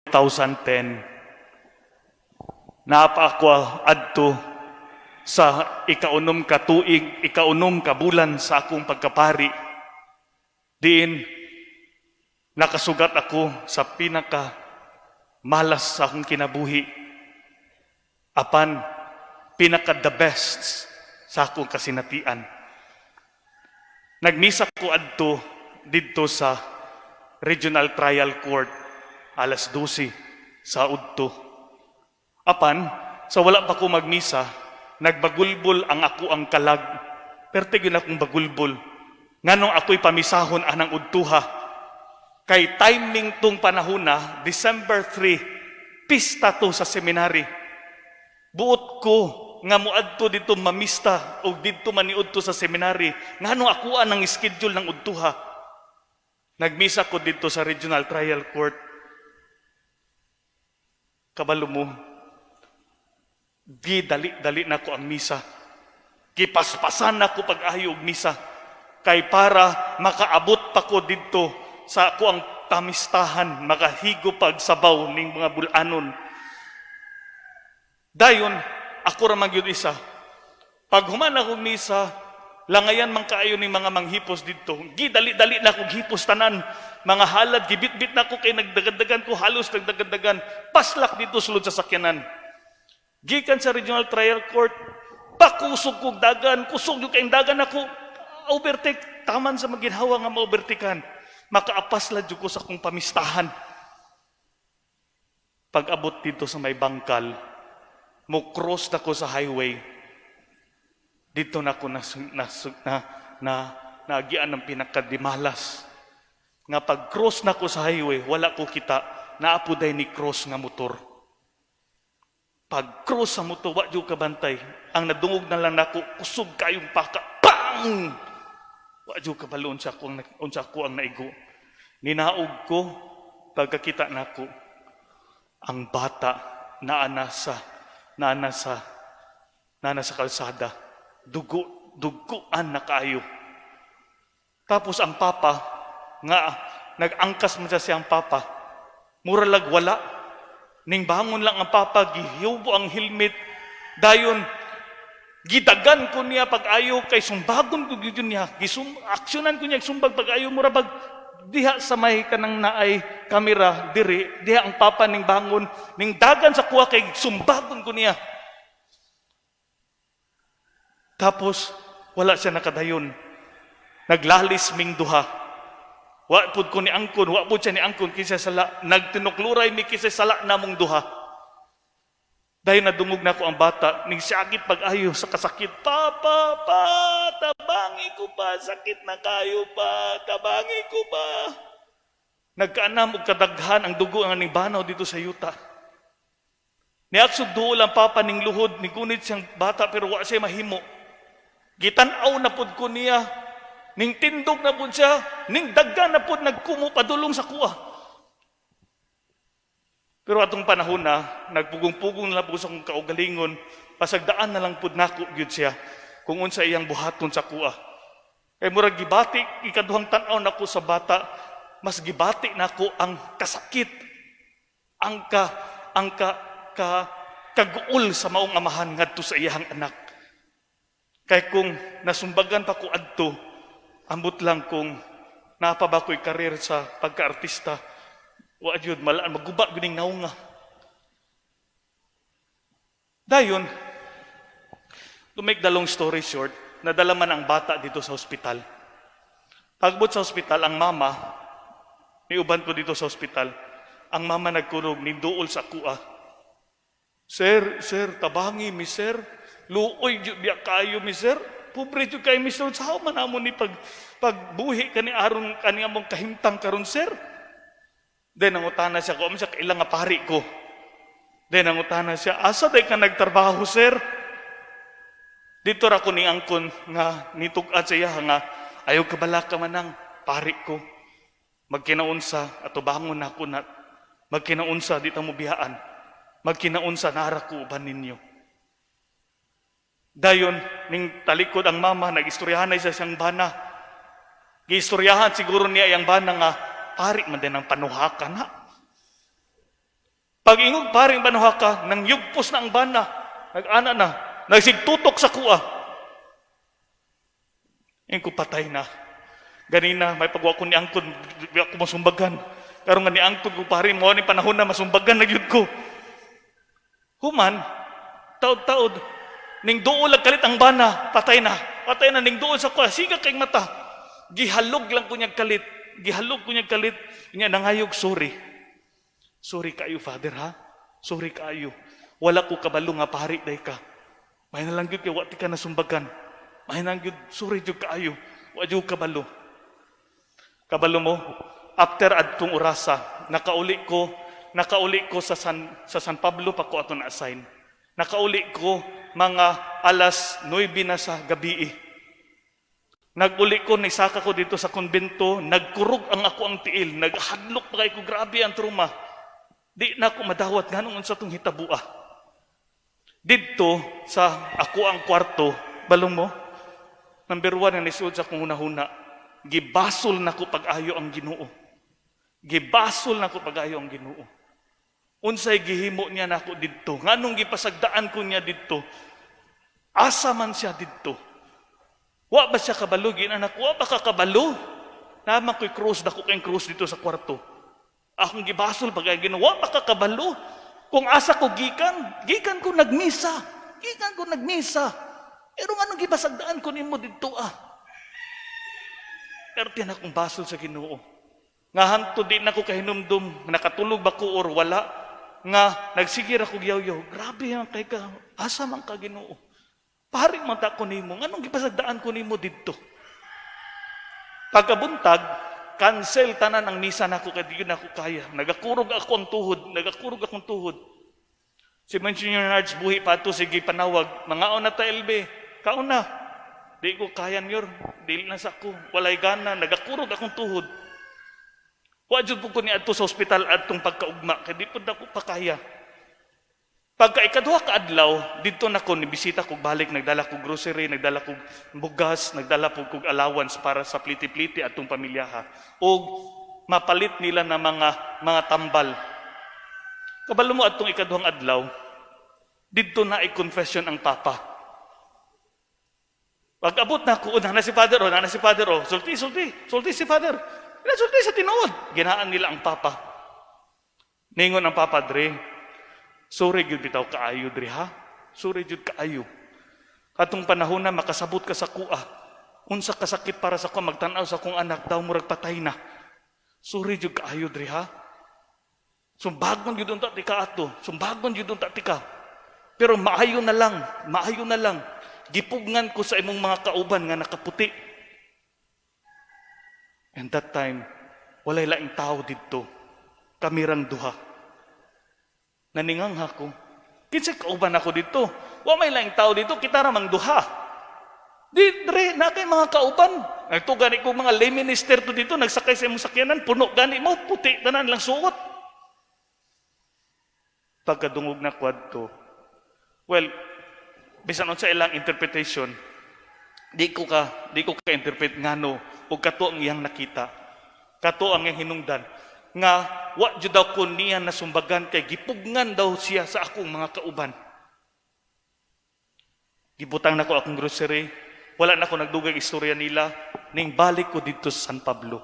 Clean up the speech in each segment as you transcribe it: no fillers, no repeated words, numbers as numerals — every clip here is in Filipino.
2010, naapa ako adto sa ikaunom ka tuig, ikaunom ka bulan sa akong pagkapari. Diin, nakasugat ako sa pinaka malas sa akong kinabuhi. Apan, pinaka the best sa akong kasinatian. Nagmisa ko adto dito sa Regional Trial Court alas 12 sa udto. Apan, sa wala pa ko magmisa, nagbagulbol ang ako ang kalag. Pertig yun akong bagulbol. Nganong ako'y pamisahon anang udtuha. Kay timing tong panahon na, December 3, pista to sa seminary. Buot ko nga muadto dito mamista o dito maniudto sa seminary. Nganong ako ang schedule ng udtuha. Nagmisa ko dito sa Regional Trial Court. Kabalo mo, dali na ko ang misa. Kipaspasan na ko pag-ayog misa. Kay para makaabot pa ko dito sa ako ang tamistahan, makahigo pagsabaw ning mga bulanon. Dayon, ako ramang yun isa. Pag human akong misa, langayan man kaayo ning mga manghipos dito. Gidali-dali na akong hipos tanan. Mga halad, gibit-bit na ako kay nagdagadagan ko, halos nagdagadagan. Paslak dito sulod sa sakyanan. Gikan sa Regional Trial Court, pakusog kong dagan, kusog yung kayong dagan ako, overtake, taman sa maginhawa nga ma-overtakean. Makaapasla dyan ko sa kong pamistahan. Pag abot dito sa may bangkal, mo cross na ko sa highway, dito na ako naagian ng pinakadimalas. Nga pag-cross na ko sa highway, wala ko kita, naapuday ni cross nga motor. Pag-cross sa motor, wadyo kabantay. Ang nadungog na lang nako, kusog kayong paka, bang! Wadyo kabalo, unsa ko ang naigo. Ninaog ko, pagkakita nako, ang bata naana sa kalsada. Duguan na kayo. Tapos ang papa, nga nag-angkas man siya siyang papa, muralag wala. Ning bangon lang ang papa, gihubo ang helmet. Dayon, gidagan ko niya pag-ayo, kay sumbagon ko yun niya. Aksyonan ko niya, sumbag pag-ayo, murabag, diha sa may kanang naay kamera, diha ang papa ning bangon, ning dagan sa kuha, kay sumbagon ko niya. Tapos, wala siya nakadayon. Naglalis ming duha. Wa pud ko ni angkon, wa pud siya ni angkon kisay sala. Nagtinukluray mi kisay sala namong duha. Dahil nadungog na ko ang bata, ning sakit pag-ayo sa kasakit. Papa, tabangi ko pa, sakit na kayo pa, tabangi ko pa. Nagkaanam og kadaghan ang dugo ang ning banaw dito sa yuta. Niaksod duol ang papa ning luhod, ni gunit siyang bata pero wa siya mahimo. Gitan-aw na pud ko niya. Ning tindog na po siya, ning daggan na po nagkumo padulong sa kuha. Pero atong panahon na, nagpugong-pugong na po sa kong kaugalingon, pasagdaan na lang po nako gyud siya, kung unsa iyang buhaton sa kuha. Kay murag gibati, ikaduhang tan-aw nako sa bata, mas gibati nako ang kasakit, ang kaguol sa maong amahan ngadto sa iyang anak. Kay kung nasumbagan pa ko adto, ambot lang kung napaba ko'y karir sa pagka-artista, wa yun, malaan, maguba, gining naunga. Dayon, to make the long story short, nadala man ang bata dito sa ospital. Pagbot sa ospital, ang mama, may uban ko dito sa ospital, ang mama nagkunog, ninduol sa kuha. Sir, tabangi mi sir, luoy biya kayo mi sir, pobre jud kay Mr. Sao man amon ni pagbuhi kani aron kani among kahimtang karon sir. Then nangutana siya ko sa ilang nga pari ko. Then nangutana siya, asa day ka nagtrabaho sir? Dito ra ko ni angkon nga nitug-at siya nga ayaw kabala ka manang pari ko. Magkinaunsa ato bangon nako na magkinaunsa dito mo biyaan. Magkinaunsa nara ko uban ninyo. Dayon, ning talikod ang mama, nag-istoryahan na siya siyang bana. Giistoryahan siguro niya yung bana nga, pari man din ang panuhakan ha. Pag ingog paring banuha ka, nang yugpos na ang bana, nag-ana na, nagsigtutok sa kuha. Yung ko patay na. Ganina, may pagwa ko ni angkod, di ako masumbagan. Karon nga ni angkod ko paring, mo ni panahon na masumbagan na yun ko. Human, taod-taod, ning duol kalit ang bana, patay na. Patay na, ning duol sa kuha, siga kay mata. Gihalog lang ko niyag kalit. Gihalog ko niyag kalit. Inya nangayog, sorry. Sorry kayo, Father, ha? Sorry kayo. Wala ko kabalo nga pari day ka. May nalang yun, wati ka nasumbagan. May nalang yun, sorry yun kayo. Wala yun kabalo. Kabalo mo, after adtong orasa, nakauli ko sa San Pablo pa ko ato na-assign. Nakauli ko mga alas 9 na sa gabi. Naguli ko, nisaka ko dito sa konbento, nagkurog ang ako ang tiil, naghadlok pa kay ko, grabe ang trauma. Di na ako madawat ganong unsa tong hitabua. Dito sa ako ang kwarto, balong mo, number 1 na nisuod sa akong hunahuna, gibasol na ko pag-ayo ang Ginoo. Gibasol na ko pag-ayo ang Ginoo. Unsay gihimo niya nako didto? Nganong gipasagdaan ko niya didto? Asa man siya didto? Wa ba siya kabalo? Ginanak, wa ba ka kabalo? Naman ko'y cross, dako kayong cross dito sa kwarto. Akong gibasol pag Ginoo, wa ba ka kabalo? Kung asa ko gikan ko nagmisa. Gikan ko nagmisa. Pero nganong gipasagdaan ko nimo didto Pero tiyan akong basol sa Ginoo. Nga hanto di na ko kahinumdum, nakatulog ba ko or wala, nga nagsigir ako giyaw-yaw. Grabe yan kay ka, asa man ka Ginoo. Paring mata ko nimo, nganong gipasagdaan ko nimo didto. Pagkabuntag, cancel tanan ang misa nako kay di na ko kaya. Nagakurog akong tuhod. Si Monsignor Nards buhi pa to, sige panawag, mga na ta LB, kauna. Di ko kaya nyor, dili na sa ko, walay gana, nagakurog akong tuhod. Wajud po ko ni adto sa ospital adtong pagkaugma, kaya di po na ko pakaya. Pagka ikaduha ka adlaw, dito na ko, nibisita ko balik, nagdala ko grocery, nagdala ko bugas, nagdala po kog allowance para sa pliti-pliti atong pamilyaha. O mapalit nila na mga tambal. Kabalo mo atong ikaduhang adlaw, dito na i-confession ang papa. Pag abot na ko, na si Father, sulti si Father. Sulti sa tinuod. Ginaan nila ang papa. Ningon ang papa, Dre, sorry gyud bitaw kaayo, Dre, ha? Sorry gyud kaayo. Katong panahon na makasabot ka sa kuha. Unsa kasakit para sa kuha, magtanaw sa kong anak, daw murag patay na. Sorry gyud kaayo, Dre, ha? Sumbagon gyud unta tika ato. Sumbagon gyud unta tika. Pero maayo na lang. Gipugnan ko sa imong mga kauban nga nakaputi. And that time, walay laing tao dito. Kamirang duha. Naningang ako. Kinsay kauban ako dito. Wa may laing tao dito, kita ramang duha. Dre, na kay mga kauban. Nagtugani ko mga lay minister to dito, nagsakay sa imong sakyanan, puno gani mo, puti, tanan lang suot. Pagkadungog na kwadto, well, bisan sa ilang interpretation, di ko ka interpret ngano ug kato ang iyang nakita. Kato ang iyang hinungdan nga wa jud daw ko niya nasumbagan kay gipugnan daw siya sa akong mga kauban. Gibutang nako akong grocery, wala na ko nagdugay istorya nila, ning balik ko dito sa San Pablo.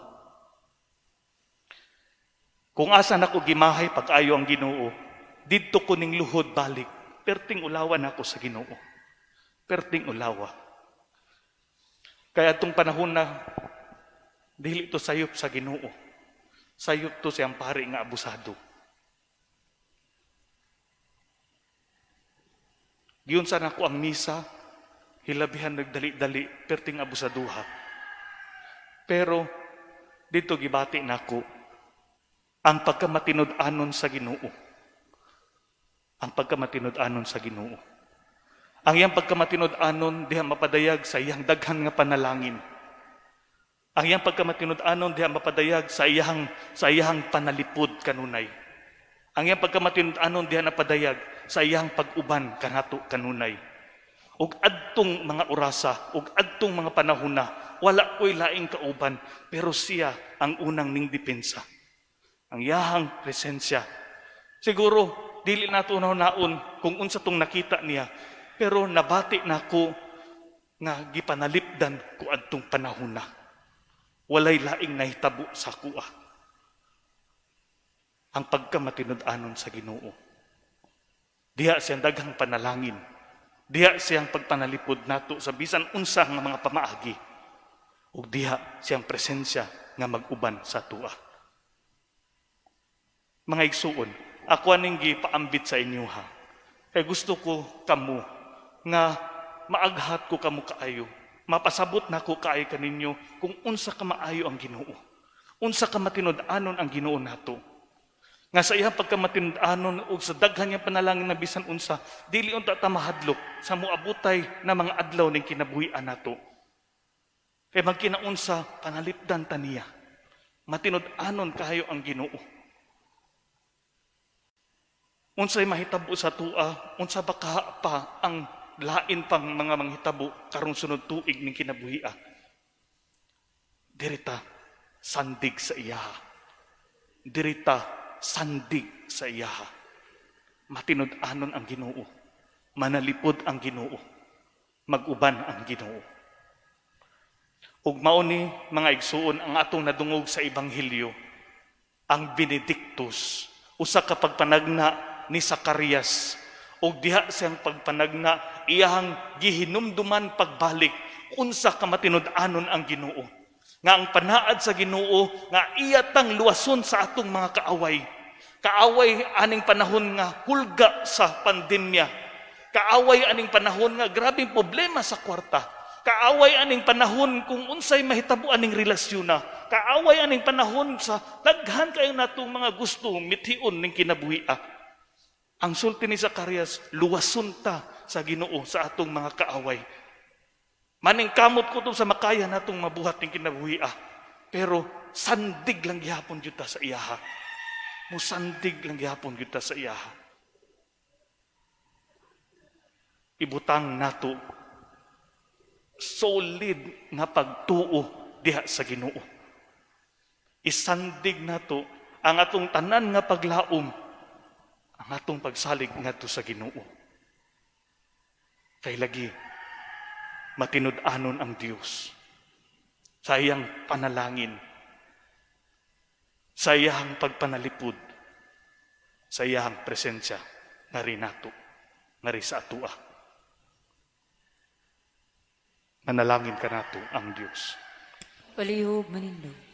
Kung asa nako gimahay pag-ayo ang Ginoo, didto ko ning luhod balik, perting ulawan ako sa Ginoo. Perting ulawa. Kaya itong panahon na dili to sayop sa Ginoo. Sayop to siyang pari nga abusado. Giyon sa nako ang misa, hilabihan nagdali-dali, perting abusaduha. Pero dito gibati nako ang pagkamatinud-anon sa Ginoo. Ang pagkamatinud-anon sa Ginoo. Ang iyang pagkamatinud-anon diha mapadayag sa iyang daghan nga panalangin. Ang iyang pagkamatinud-anon diha mapadayag sa iyang panalipod kanunay. Ang iyang pagkamatinud-anon diha napadayag sa iyang pag-uban kanato kanunay. Ug adtong mga orasa, ug adtong mga panahona, wala ko'y laing kauban, pero siya ang unang ning depensa. Ang iyang presensya Siguro dili nato naon kung unsa tong nakita niya, pero nabati nako nga gipanalipdan ko adtong panahon na. Walay laing nahitabo sa kuha. Ang pagkamatinud-anon sa Ginoo. Diha siyang daghang panalangin. Diha siyang pagpanalipod nato sa bisan unsa nga mga pamaagi. Ug diha siyang presensya nga mag-uban sa tuwa. Mga igsuon, ako aning gipaambit sa inyo ha. Kay gusto ko kamo nga maaghat ko kamo kaayo. Mapasabot na ko kaayo kaninyo kung unsa ka maayo ang Ginoo. Unsa ka matinud-anon ang Ginoo nato. Nga sa iyang pagkamatinud-anon o sa daghan niyang panalangin na bisan unsa, dili unta ta mahadlok sa muabutay na mga adlaw ning kinabuhian nato. Kay magkinaunsa panalipdan ta niya. Matinud-anon kayo ang Ginoo. Unsay mahitabo sa tua, unsa ba pa ang lain pang mga manghitabo karong sunod tuig ning kinabuhian. Dirita sandig sa iyaha. Dirita sandig sa iyaha. Matinud-anon ang Ginoo. Manalipod ang Ginoo. Mag-uban ang Ginoo. Ug mao ni mga igsuon ang atong nadungog sa ebanghelyo, ang Benedictus, usa ka pagpanagna ni Zacarias, ug diha siyang pagpanagna iyang gihinumduman pagbalik unsa ka matinud-anon ang Ginoo. Nga ang panaad sa Ginoo nga iyatang luwason sa atong mga kaaway. Kaaway aning panahon nga hulga sa pandemya. Kaaway aning panahon nga grabing problema sa kwarta. Kaaway aning panahon kung unsay mahitabo aning relasyon na. Kaaway aning panahon sa daghan kayo natong mga gusto mithion ning kinabuhi. Ang sulti ni Zacarias, luwason ta sa Ginoo sa atong mga kaaway. Maning kamot ko to sa makaya natong mabuhat ning kinabuhi. Pero sandig lang gihapon gyud ta sa iyaha. Musandig lang gihapon gyud ta sa iyaha. Ibutang nato solid nga pagtuo diha sa Ginoo. Isandig nato ang atong tanan nga paglaom, ang atong pagsalig ngadto sa Ginoo. Kay lagi matinud-anon ang Dios sa iyang panalangin, sa iyang pagpanalipod, sa iyang presensya nga rin nato, nga rin sa atua. Manalangin ka nato ang Dios. Palihog manindog.